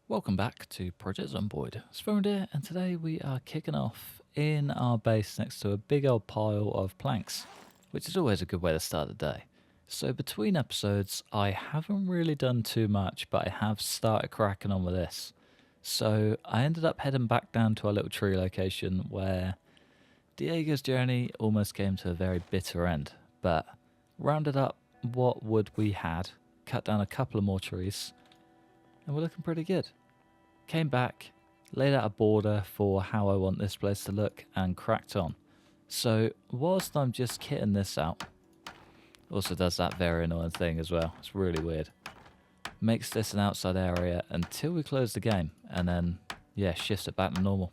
Welcome back to Project Zomboid. It's Phone here, and today we are kicking off in our base next to a big old pile of planks, which is always a good way to start the day. So between episodes, I haven't really done too much, but I have started cracking on with this. So I ended up heading back down to our little tree location where Diego's journey almost came to a very bitter end, but rounded up what wood we had, cut down a couple of more trees, and we're looking pretty good. Came back, laid out a border for how I want this place to look, and cracked on. So whilst I'm just kitting this out, also does that very annoying thing as well. It's really weird. Makes this an outside area until we close the game, and then yeah, shifts it back to normal.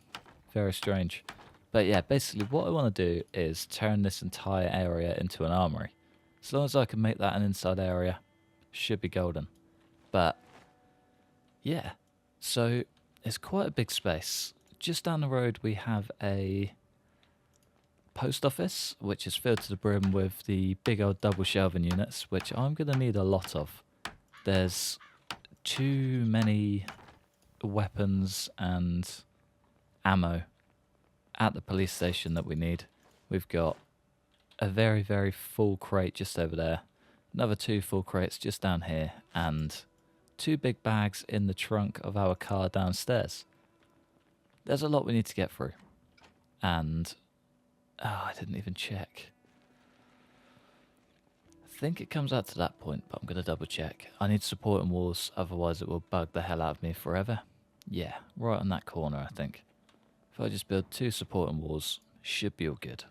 Very strange. But yeah, basically what I want to do is turn this entire area into an armory. As long as I can make that an inside area, should be golden. But yeah, so it's quite a big space. Just down the road we have a post office, which is filled to the brim with the big old double shelving units, which I'm going to need a lot of. There's too many weapons and ammo at the police station that we need. We've got a very, very full crate just over there, another 2 full crates just down here, and 2 big bags in the trunk of our car downstairs. There's a lot we need to get through. And, I didn't even check. I think it comes out to that point, but I'm going to double check. I need supporting walls, otherwise it will bug the hell out of me forever. Yeah, right on that corner, I think. If I just build 2 supporting walls, should be all good.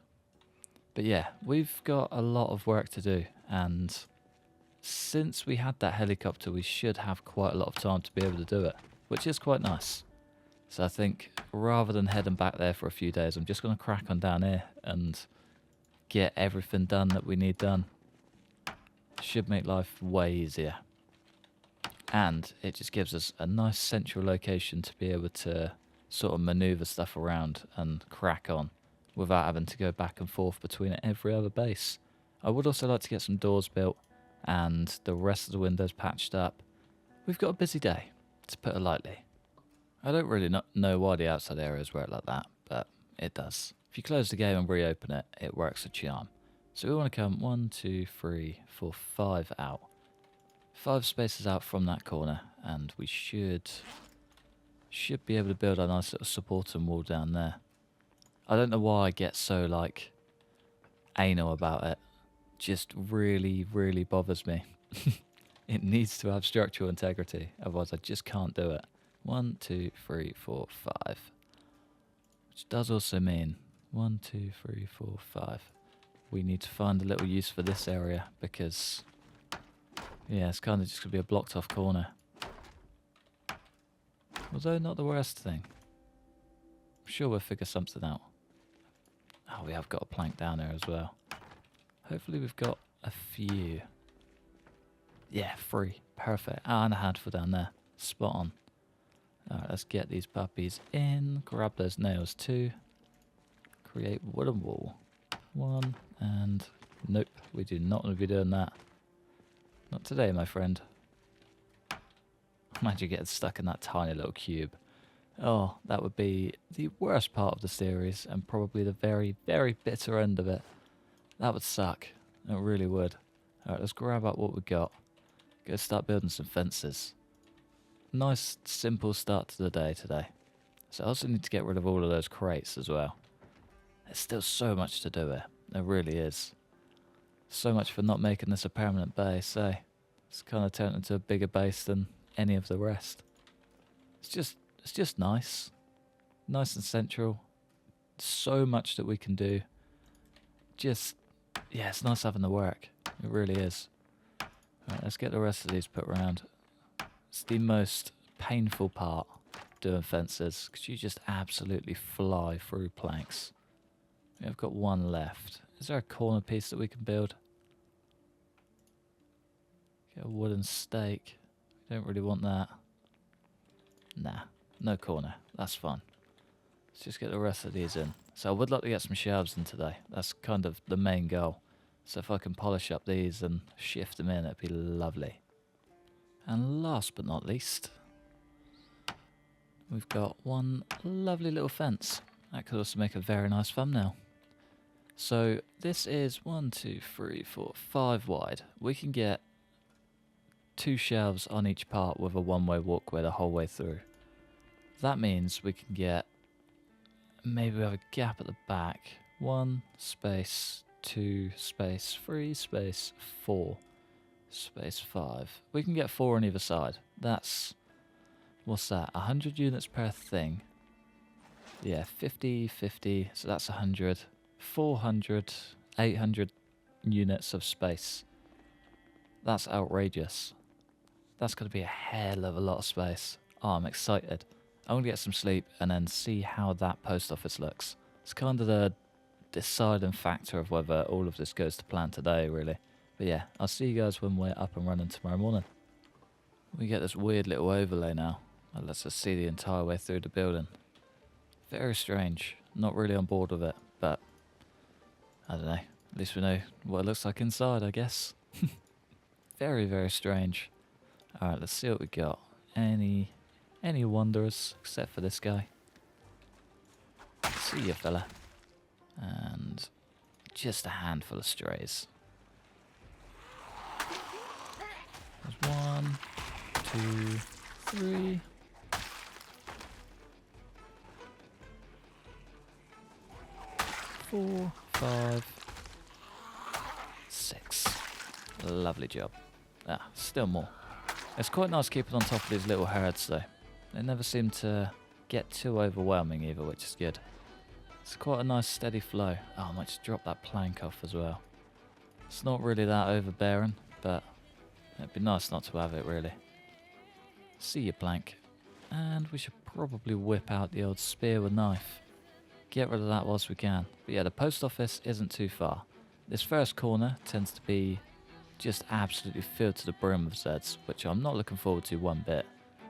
But yeah, we've got a lot of work to do, and since we had that helicopter, we should have quite a lot of time to be able to do it, which is quite nice. So I think rather than heading back there for a few days, I'm just going to crack on down here and get everything done that we need done. Should make life way easier. And it just gives us a nice central location to be able to sort of maneuver stuff around and crack on without having to go back and forth between every other base. I would also like to get some doors built and the rest of the windows patched up. We've got a busy day, to put it lightly. I don't really know why the outside areas work like that, but it does. If you close the game and reopen it, it works a charm. So we want to come 1, 2, 3, 4, 5 out. 5 spaces out from that corner, and we should be able to build a nice little supporting wall down there. I don't know why I get so like anal about it. Just really, really bothers me. It needs to have structural integrity, otherwise I just can't do it. 1, 2, 3, 4, 5. Which does also mean 1, 2, 3, 4, 5. We need to find a little use for this area because, yeah, it's kind of just going to be a blocked off corner. Although not the worst thing. I'm sure we'll figure something out. Oh, we have got a plank down there as well. Hopefully we've got a few. Yeah, 3. Perfect. Ah, and a handful down there. Spot on. Alright, let's get these puppies in. Grab those nails too. Create wooden wall. 1 and... Nope, we do not want to be doing that. Not today, my friend. Imagine getting stuck in that tiny little cube. Oh, that would be the worst part of the series and probably the very, very bitter end of it. That would suck. It really would. Alright, let's grab up what we got. Go start building some fences. Nice, simple start to the day today. So I also need to get rid of all of those crates as well. There's still so much to do here. There really is. So much for not making this a permanent base, eh? It's kind of turned into a bigger base than any of the rest. It's just nice. Nice and central. So much that we can do. Just, yeah, it's nice having the work. It really is. Right, let's get the rest of these put around. It's the most painful part, doing fences, because you just absolutely fly through planks. I've got 1 left. Is there a corner piece that we can build? Get a wooden stake. Don't really want that. Nah, no corner. That's fine. Let's just get the rest of these in. So I would like to get some shelves in today. That's kind of the main goal. So if I can polish up these and shift them in, it'd be lovely. And last but not least, we've got one lovely little fence. That could also make a very nice thumbnail. So this is 1, 2, 3, 4, 5 wide. We can get 2 shelves on each part with a one-way walkway the whole way through. That means we can get, maybe we have a gap at the back. 1 space, 2 space, 3 space, 4 space, 5. We can get 4 on either side. That's, what's that, 100 units per thing. Yeah, 50, 50, so that's 100. 400, 800 units of space. That's outrageous. That's going to be a hell of a lot of space. Oh, I'm excited. I'm going to get some sleep and then see how that post office looks. It's kind of the deciding factor of whether all of this goes to plan today, really. But yeah, I'll see you guys when we're up and running tomorrow morning. We get this weird little overlay now. That lets us see the entire way through the building. Very strange. Not really on board with it, but I don't know. At least we know what it looks like inside, I guess. Very, very strange. Alright, let's see what we got. Any wanderers, except for this guy. See ya, fella. And just a handful of strays. There's 1, 2, 3. 4, 5, 6. Lovely job. Ah, still more. It's quite nice keeping on top of these little herds though. They never seem to get too overwhelming either, which is good. It's quite a nice steady flow. Oh, I might just drop that plank off as well. It's not really that overbearing, but it'd be nice not to have it really. See you, plank. And we should probably whip out the old spear with knife. Get rid of that whilst we can. But yeah, the post office isn't too far. This first corner tends to be just absolutely filled to the brim with Zeds, which I'm not looking forward to one bit.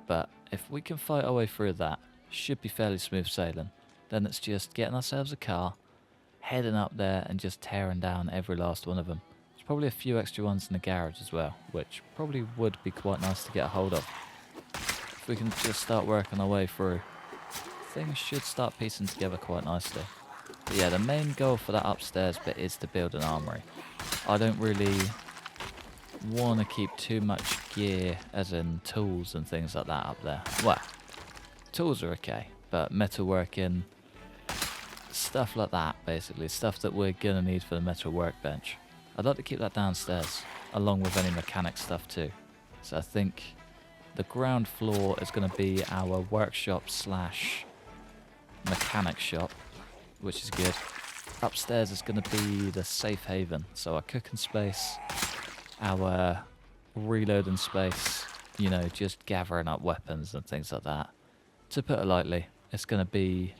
But if we can fight our way through that, should be fairly smooth sailing. Then it's just getting ourselves a car, heading up there and just tearing down every last one of them. There's probably a few extra ones in the garage as well, which probably would be quite nice to get a hold of. If we can just start working our way through, things should start piecing together quite nicely. But yeah, the main goal for that upstairs bit is to build an armory. I don't really want to keep too much gear, as in tools and things like that up there. Well, tools are okay, but metalworking, stuff like that basically, stuff that we're going to need for the metal workbench. I'd like to keep that downstairs, along with any mechanic stuff too. So I think the ground floor is going to be our workshop slash mechanic shop, which is good. Upstairs is going to be the safe haven, so our cooking space, our reloading space, you know, just gathering up weapons and things like that. To put it lightly, it's going to be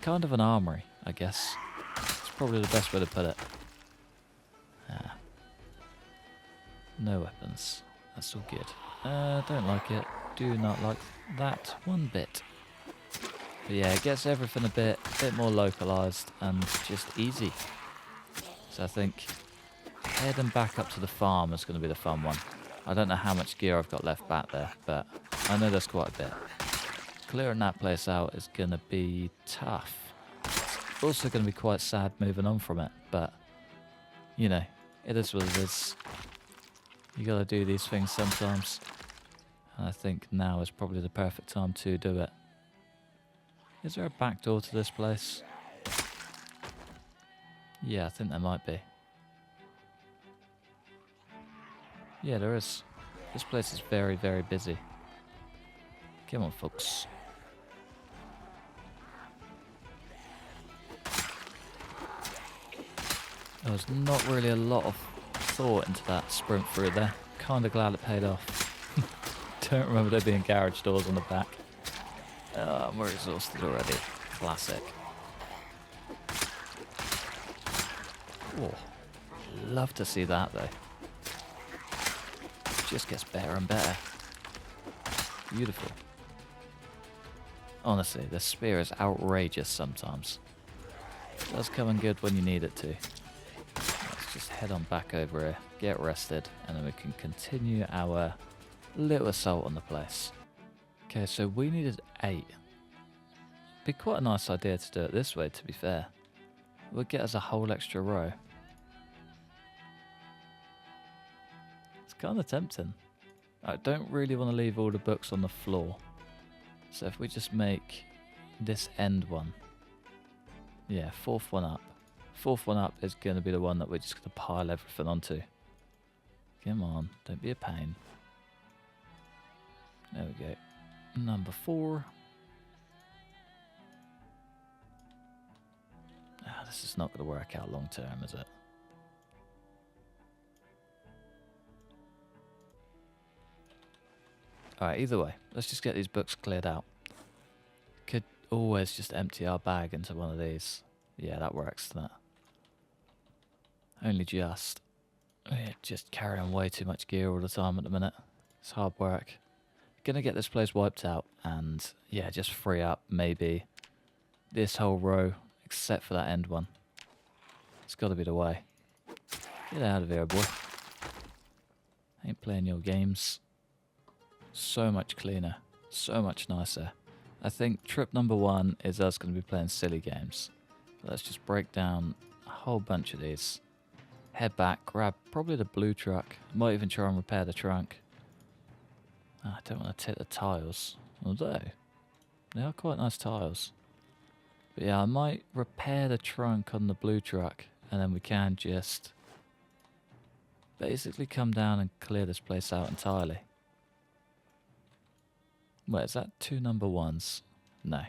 kind of an armory, I guess. It's probably the best way to put it. No weapons. That's all good. Don't like it. Do not like that one bit. But yeah, it gets everything a bit more localised and just easy. So I think heading back up to the farm is going to be the fun one. I don't know how much gear I've got left back there, but I know there's quite a bit. Clearing that place out is going to be tough. It's also going to be quite sad moving on from it, but you know, it is what it is. You got to do these things sometimes. And I think now is probably the perfect time to do it. Is there a back door to this place? Yeah, I think there might be. Yeah, there is. This place is very, very busy. Come on, folks. There was not really a lot of thought into that sprint through there. Kinda glad it paid off. Don't remember there being garage doors on the back. We're exhausted already. Classic. Oh, love to see that though. Just gets better and better. Beautiful. Honestly, the spear is outrageous sometimes. It does come in good when you need it to. Let's just head on back over here, get rested, and then we can continue our little assault on the place. Okay, so we needed 8. Be quite a nice idea to do it this way, to be fair. Would get us a whole extra row. It's kind of tempting. I don't really want to leave all the books on the floor. So if we just make this end one. Yeah, 4th one up. 4th one up is going to be the one that we're just going to pile everything onto. Come on, don't be a pain. There we go. Number 4. Ah, this is not going to work out long term, is it? Alright, either way, let's just get these books cleared out. Could always just empty our bag into one of these. Yeah, that works, doesn't it? Only just. We're just carrying way too much gear all the time at the minute. It's hard work. Gonna get this place wiped out and, yeah, just free up maybe this whole row, except for that end one. It's gotta be the way. Get out of here, boy. Ain't playing your games. So much cleaner. So much nicer. I think trip number 1 is us going to be playing silly games. Let's just break down a whole bunch of these. Head back, grab probably the blue truck. Might even try and repair the trunk. I don't want to tip the tiles. Although, they are quite nice tiles. But yeah, I might repair the trunk on the blue truck. And then we can just basically come down and clear this place out entirely. Wait, is that 2 number 1s? No.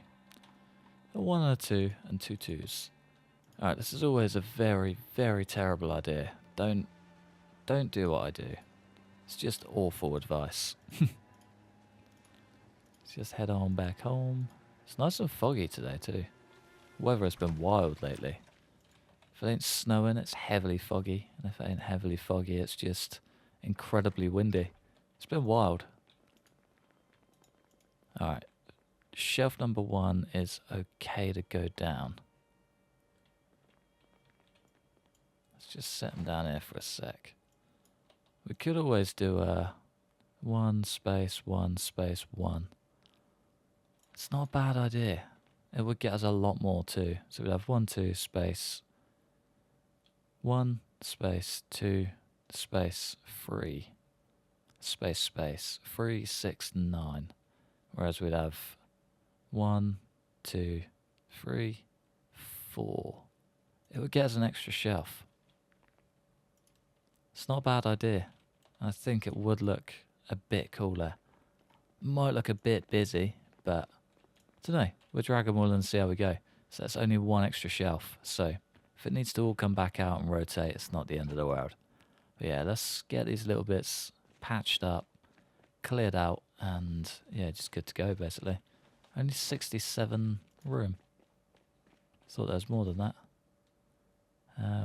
A 1 and a 2 and 2 2s. Alright, this is always a very, very terrible idea. Don't do what I do. It's just awful advice. Let's just head on back home. It's nice and foggy today too. Weather has been wild lately. If it ain't snowing, it's heavily foggy. And if it ain't heavily foggy, it's just incredibly windy. It's been wild. Alright, shelf number 1 is okay to go down. Let's just set them down here for a sec. We could always do a 1 space 1 space 1. It's not a bad idea. It would get us a lot more too. So we'd have 1 2 space 1 space 2 space 3 space space 3 6 9. Whereas we'd have 1, 2, 3, 4. It would get us an extra shelf. It's not a bad idea. I think it would look a bit cooler. Might look a bit busy, but I don't know. We'll drag them all and see how we go. So that's only 1 extra shelf. So if it needs to all come back out and rotate, it's not the end of the world. But yeah, let's get these little bits patched up, cleared out, and yeah, just good to go basically. Only 67 room. Thought there was more than that.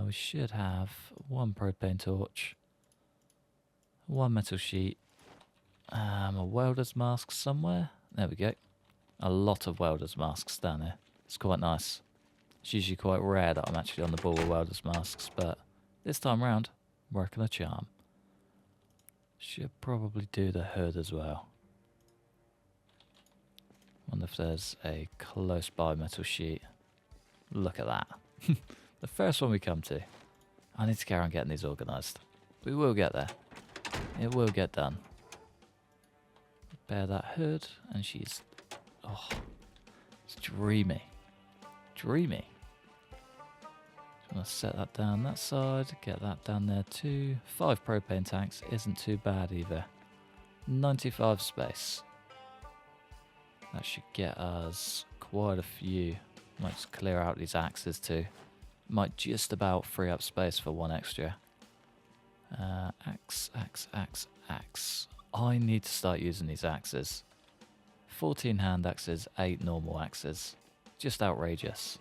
We should have 1 propane torch, 1 metal sheet, a welder's mask somewhere. There we go. A lot of welder's masks down here. It's quite nice. It's usually quite rare that I'm actually on the ball with welder's masks, but this time round, working a charm. Should probably do the hood as well. Wonder if there's a close by metal sheet. Look at that. The first one we come to. I need to carry on getting these organised. We will get there. It will get done. Repair that hood, and she's... oh, it's dreamy. Dreamy. Just want to set that down that side, get that down there too. 5 propane tanks isn't too bad either. 95 space. That should get us quite a few. Might just clear out these axes too. Might just about free up space for 1 extra. Axe. I need to start using these axes. 14 hand axes, 8 normal axes. Just outrageous.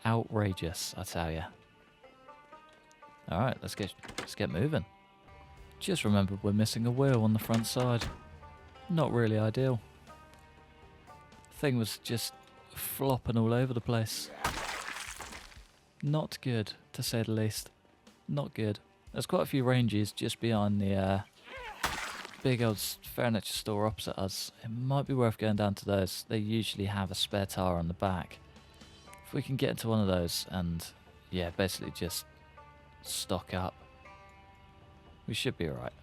Outrageous, I tell ya. Alright, let's get moving. Just remembered we're missing a wheel on the front side. Not really ideal. Thing was just flopping all over the place. Not good, to say the least. Not good. There's quite a few ranges just behind the big old furniture store opposite us. It might be worth going down to those. They usually have a spare tire on the back. If we can get into one of those and, yeah, basically just stock up, we should be alright.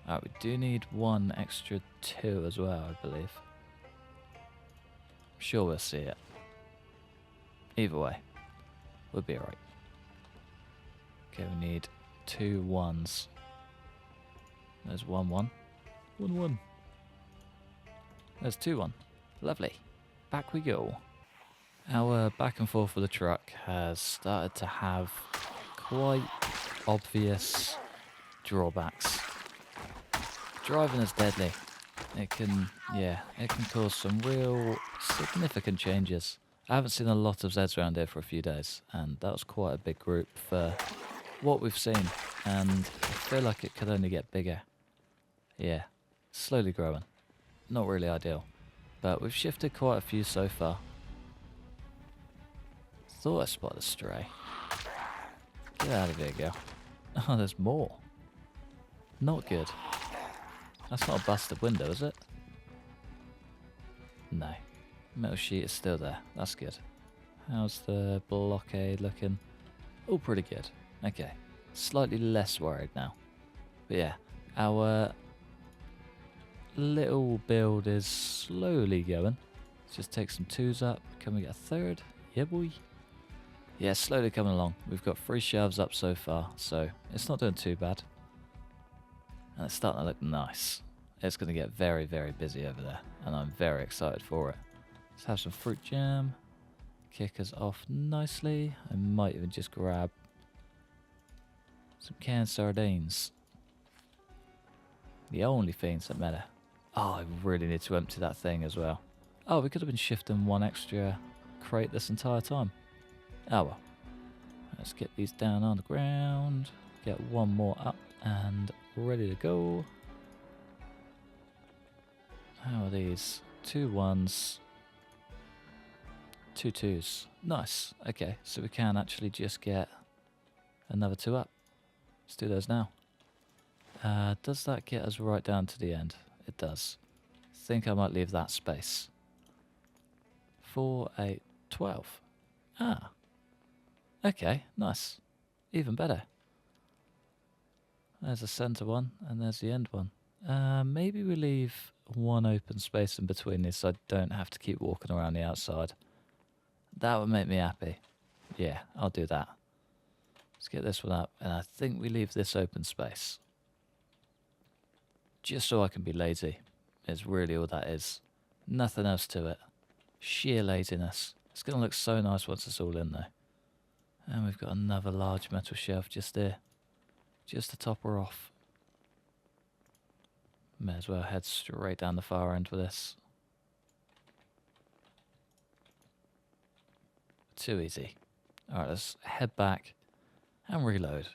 Alright, we do need one extra 2 as well, I believe. I'm sure we'll see it. Either way, we'll be alright. Okay, we need 2 1s. There's 1 1. 1 1. There's 2 1. Lovely. Back we go. Our back and forth with the truck has started to have quite obvious drawbacks. Driving is deadly. It can cause some real significant changes. I haven't seen a lot of Zeds around here for a few days, and that was quite a big group for what we've seen, and I feel like it could only get bigger. Yeah, slowly growing. Not really ideal, but we've shifted quite a few so far. Thought I spotted a stray. Get out of here, girl. Oh, there's more. Not good. That's not a busted window, is it? No. Metal sheet is still there. That's good. How's the blockade looking? Oh, pretty good. Okay. Slightly less worried now. But yeah, our little build is slowly going. Let's just take some 2s up. Can we get a 3rd? Yeah, boy. Yeah, slowly coming along. We've got 3 shelves up so far, so it's not doing too bad. And it's starting to look nice. It's going to get very, very busy over there, and I'm very excited for it. Let's have some fruit jam. Kick us off nicely. I might even just grab some canned sardines. The only things that matter. Oh, I really need to empty that thing as well. Oh, we could have been shifting 1 extra crate this entire time. Oh well. Let's get these down on the ground. Get 1 more up and ready to go. How are these? 2 1s. 2 2s. Nice. Okay, so we can actually just get another 2 up. Let's do those now. Does that get us right down to the end? It does. I think I might leave that space. 4, 8, 12. Ah. Okay, nice. Even better. There's the centre one, and there's the end one. Maybe we leave 1 open space in between these so I don't have to keep walking around the outside. That would make me happy. Yeah, I'll do that. Let's get this one up, and I think we leave this open space. Just so I can be lazy, is really all that is. Nothing else to it. Sheer laziness. It's going to look so nice once it's all in though. And we've got another large metal shelf just there. Just to top her off. May as well head straight down the far end with this. Too easy. Alright, let's head back and reload.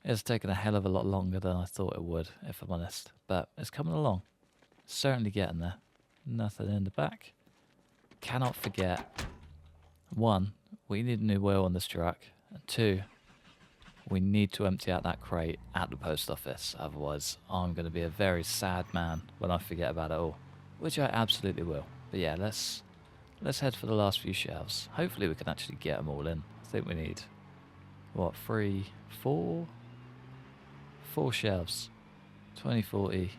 It's taken a hell of a lot longer than I thought it would, if I'm honest. But it's coming along. Certainly getting there. Nothing in the back. Cannot forget. 1, we need a new wheel on this truck. And 2, we need to empty out that crate at the post office. Otherwise, I'm going to be a very sad man when I forget about it all. Which I absolutely will. But yeah, let's head for the last few shelves. Hopefully we can actually get them all in. I think we need, what, 3, 4? 4 shelves. 20, 40,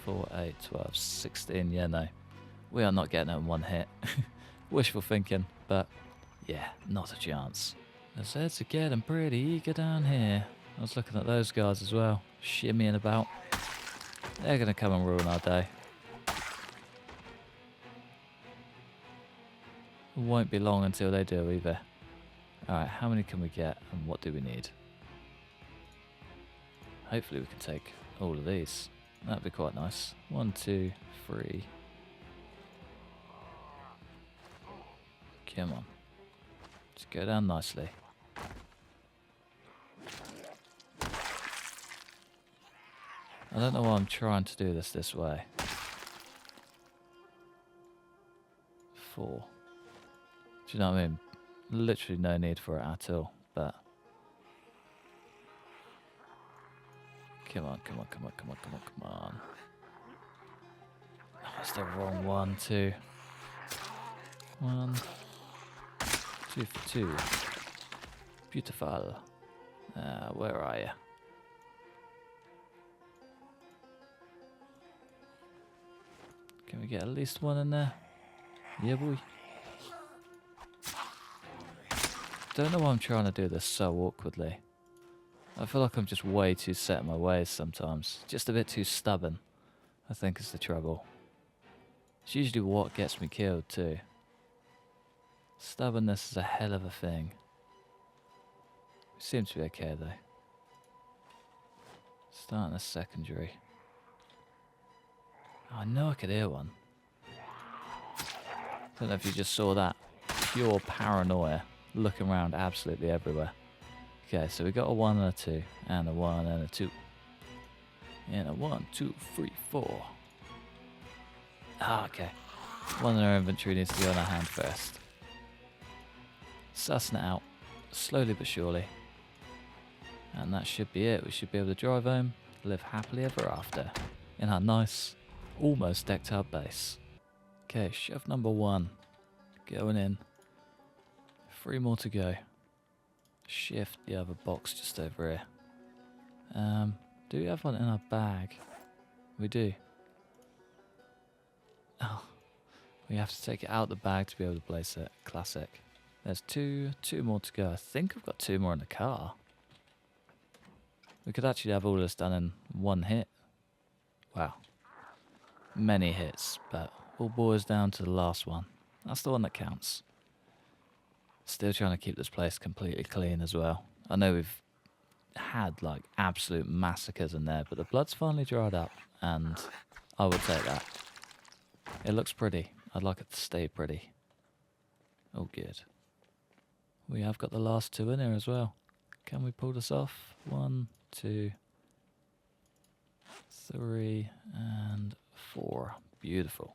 4, 8, 12, 16. Yeah, no. We are not getting it in 1 hit. Wishful thinking, but yeah, not a chance. The Zeds are getting pretty eager down here. I was looking at those guys as well, shimmying about. They're going to come and ruin our day. It won't be long until they do either. Alright, how many can we get and what do we need? Hopefully we can take all of these. That'd be quite nice. 1, 2, 3. Come on. Just go down nicely. I don't know why I'm trying to do this way. 4. Do you know what I mean? Literally no need for it at all, but... Come on, come on, come on, come on, come on, come on. Oh, that's the wrong one, too. 1, 2 for 2. Beautiful. Where are you? Can we get at least one in there? Yeah, boy. Don't know why I'm trying to do this so awkwardly. I feel like I'm just way too set in my ways sometimes. Just a bit too stubborn, I think is the trouble. It's usually what gets me killed too. Stubbornness is a hell of a thing. It seems to be okay though. Starting a secondary. Oh, I know I could hear one. Don't know if you just saw that. Pure paranoia. Looking around absolutely everywhere. Okay, so we got a 1 and a 2. And a 1 and a 2. And a 1, 2, 3, 4. Ah, okay. One in our inventory needs to go in our hand first. Sussing it out. Slowly but surely. And that should be it. We should be able to drive home. Live happily ever after. In our nice, almost decked out base. Okay, shelf number 1. Going in. 3 more to go. Shift the other box just over here. Do we have one in our bag? We do. Oh, we have to take it out the bag to be able to place it. Classic. There's two more to go. I think I've got 2 more in the car. We could actually have all this done in 1 hit. Wow. Many hits, but all boils down to the last one. That's the one that counts. Still trying to keep this place completely clean as well. I know we've had like absolute massacres in there, but the blood's finally dried up, and I would take that. It looks pretty. I'd like it to stay pretty. Oh, good. We have got the last 2 in here as well. Can we pull this off? 1, 2, 3, and 4. Beautiful.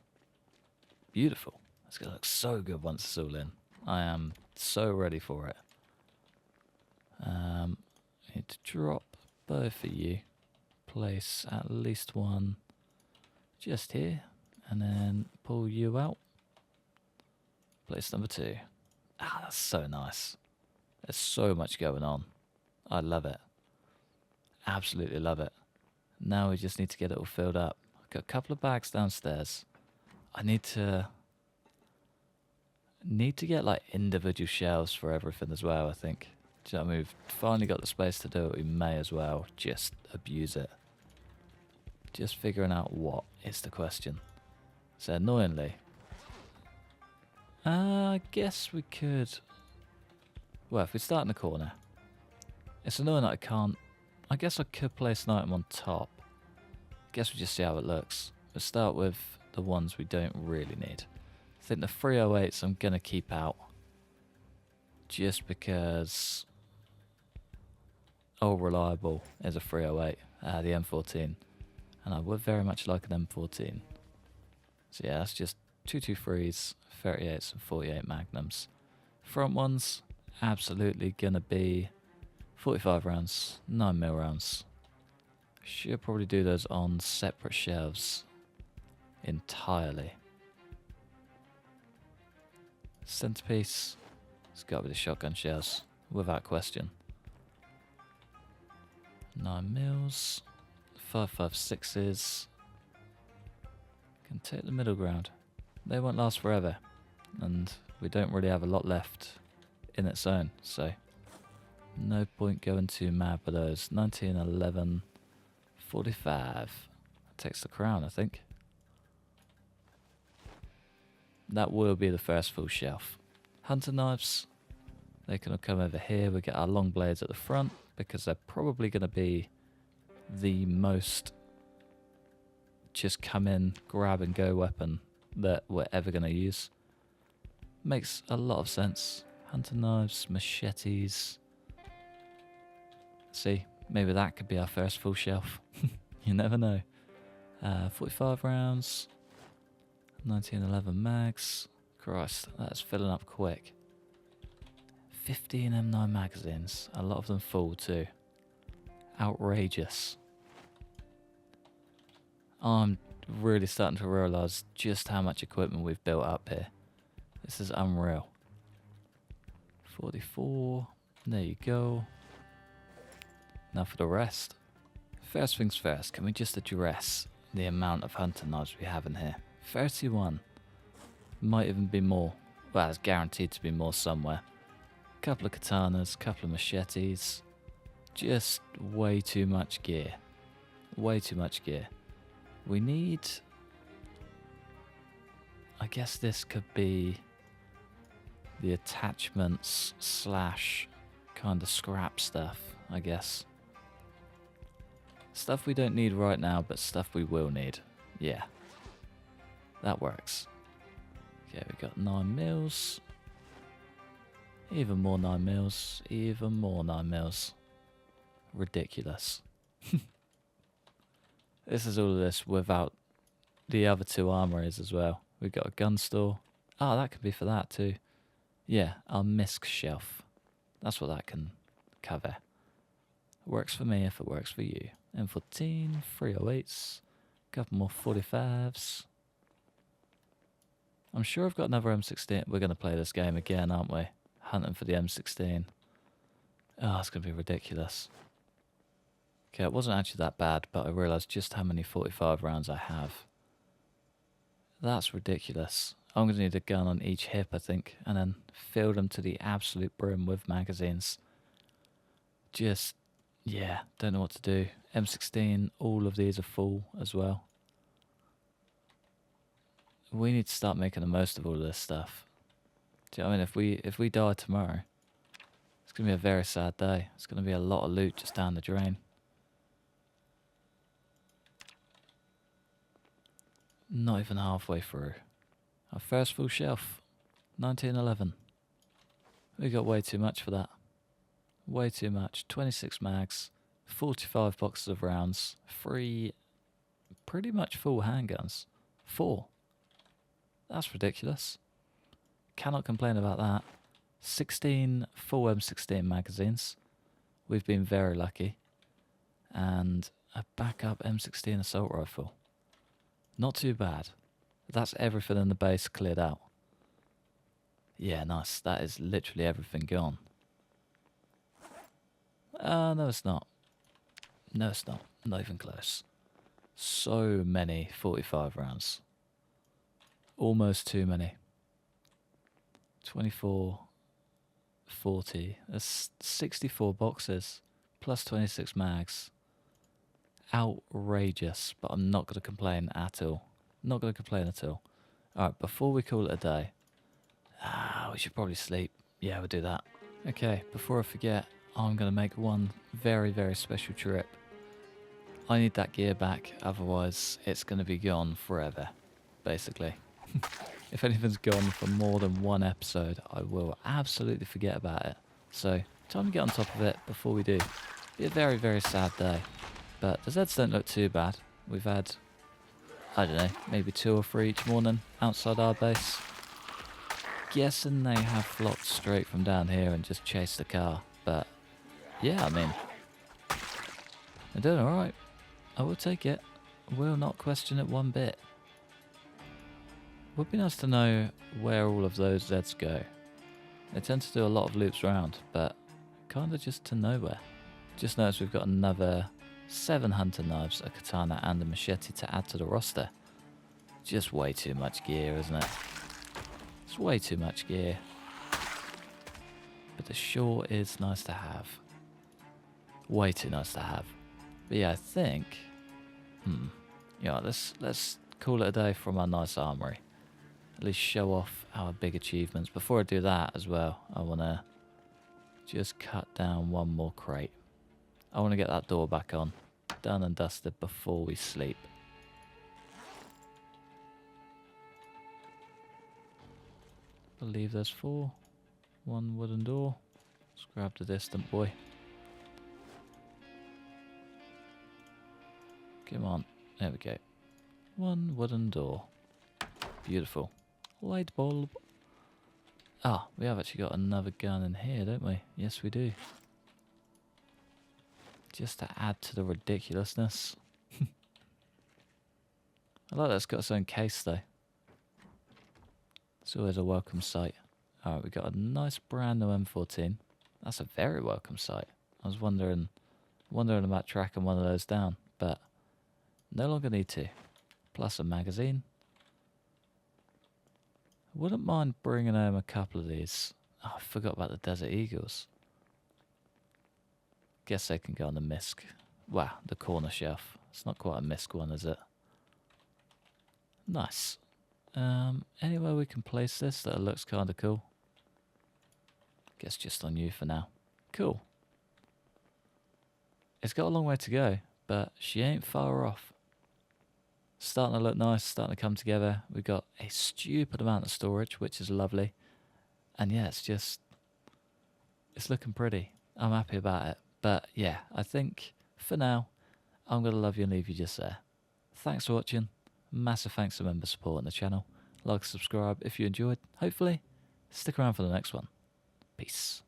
Beautiful. It's going to look so good once it's all in. I am so ready for it. Need to drop both of you. Place at least one just here. And then pull you out. Place number 2. Ah, that's so nice. There's so much going on. I love it. Absolutely love it. Now we just need to get it all filled up. I've got a couple of bags downstairs. I need to get like individual shelves for everything as well, I think. Do you know what I mean? We've finally got the space to do it. We may as well just abuse it. Just figuring out what is the question. So annoyingly, I guess we could. Well, if we start in the corner, it's annoying that I can't. I guess I could place an item on top. Guess we just see how it looks. We'll start with the ones we don't really need. I think the 308s I'm going to keep out. Just because Old Reliable is a 308, the M14. And I would very much like an M14. So yeah, that's just 223s, 38s and 48 Magnums. Front ones, absolutely going to be 45 rounds, 9mm rounds. Should probably do those on separate shelves entirely. Centerpiece, it's got to be the shotgun shells, without question. 9mm, 5.56s. Can take the middle ground. They won't last forever, and we don't really have a lot left in its own, so no point going too mad with those. 1911, 45. That takes the crown, I think. That will be the first full shelf. Hunter knives, they can come over here. We get our long blades at the front because they're probably going to be the most just come in, grab and go weapon that we're ever going to use. Makes a lot of sense. Hunter knives, machetes. See, maybe that could be our first full shelf. You never know. 45 rounds, 1911 mags. Christ, that's filling up quick. 15 M9 magazines, a lot of them full too. Outrageous. I'm really starting to realise just how much equipment we've built up here. This is unreal. 44. There you go. Now for the rest. First things first, can we just address the amount of hunting knives we have in here? 31. Might even be more. Well, it's guaranteed to be more somewhere. Couple of katanas, couple of machetes. Just way too much gear. Way too much gear. We need... I guess this could be the attachments slash kind of scrap stuff, I guess. Stuff we don't need right now, but stuff we will need. Yeah. That works. Okay, we got 9 mils. Even more 9 mils. Even more 9 mils. Ridiculous. This is all of this without the other 2 armories as well. We've got a gun store. Oh, that could be for that too. Yeah, our misc shelf. That's what that can cover. Works for me if it works for you. M14, 308s, couple more 45s. I'm sure I've got another M16. We're going to play this game again, aren't we? Hunting for the M16. Oh, it's going to be ridiculous. Okay, it wasn't actually that bad, but I realised just how many 45 rounds I have. That's ridiculous. I'm going to need a gun on each hip, I think, and then fill them to the absolute brim with magazines. Just, yeah, don't know what to do. M16, all of these are full as well. We need to start making the most of all of this stuff. Do you know what I mean? If we die tomorrow, it's going to be a very sad day. It's going to be a lot of loot just down the drain. Not even halfway through. Our first full shelf. 1911. We got way too much for that. Way too much. 26 mags. 45 boxes of rounds. 3 pretty much full handguns. 4. That's ridiculous. Cannot complain about that. 16 full M16 magazines. We've been very lucky. And a backup M16 assault rifle. Not too bad. That's everything in the base cleared out. Yeah, nice. That is literally everything gone. No it's not. No it's not. Not even close. So many 45 rounds. Almost too many. 24, 40. That's 64 boxes. Plus 26 mags. Outrageous, but I'm not going to complain at all. Not going to complain at all. Alright, before we call it a day, we should probably sleep. Yeah, we'll do that. Okay, before I forget, I'm going to make one very, very special trip. I need that gear back, otherwise it's going to be gone forever, basically. If anything's gone for more than one episode, I will absolutely forget about it. So, time to get on top of it before we do. Be a very, very sad day. But the Zeds don't look too bad. We've had, I don't know, maybe 2 or 3 each morning outside our base. Guessing they have flocked straight from down here and just chased the car. But, yeah, I mean, they're doing alright. I will take it. Will not question it one bit. Would be nice to know where all of those Zeds go. They tend to do a lot of loops around, but kind of just to nowhere. Just noticed we've got another 7 hunter knives, a katana and a machete to add to the roster. Just way too much gear, isn't it? It's way too much gear. But it sure is nice to have. Way too nice to have. But yeah, I think... yeah, let's call it a day from our nice armory. At least show off our big achievements. Before I do that as well, I want to just cut down one more crate. I want to get that door back on, done and dusted before we sleep. I believe there's 4. 1 wooden door. Let's grab the distant boy. Come on. There we go. 1 wooden door. Beautiful. Light bulb. Ah, we have actually got another gun in here, don't we? Yes, we do. Just to add to the ridiculousness. I like that it's got its own case though. It's always a welcome sight. Alright, we got a nice brand new M14. That's a very welcome sight. I was wondering about tracking one of those down, but no longer need to. Plus a magazine. I wouldn't mind bringing home a couple of these. Oh, I forgot about the Desert Eagles. Guess they can go on the misc. Wow, the corner shelf. It's not quite a misc one, is it? Nice. Anywhere we can place this that looks kind of cool. Guess just on you for now. Cool. It's got a long way to go, but she ain't far off. Starting to look nice, starting to come together. We've got a stupid amount of storage, which is lovely. And yeah, it's looking pretty. I'm happy about it. But yeah, I think for now, I'm going to love you and leave you just there. Thanks for watching. Massive thanks to members supporting the channel. Like, subscribe if you enjoyed. Hopefully, stick around for the next one. Peace.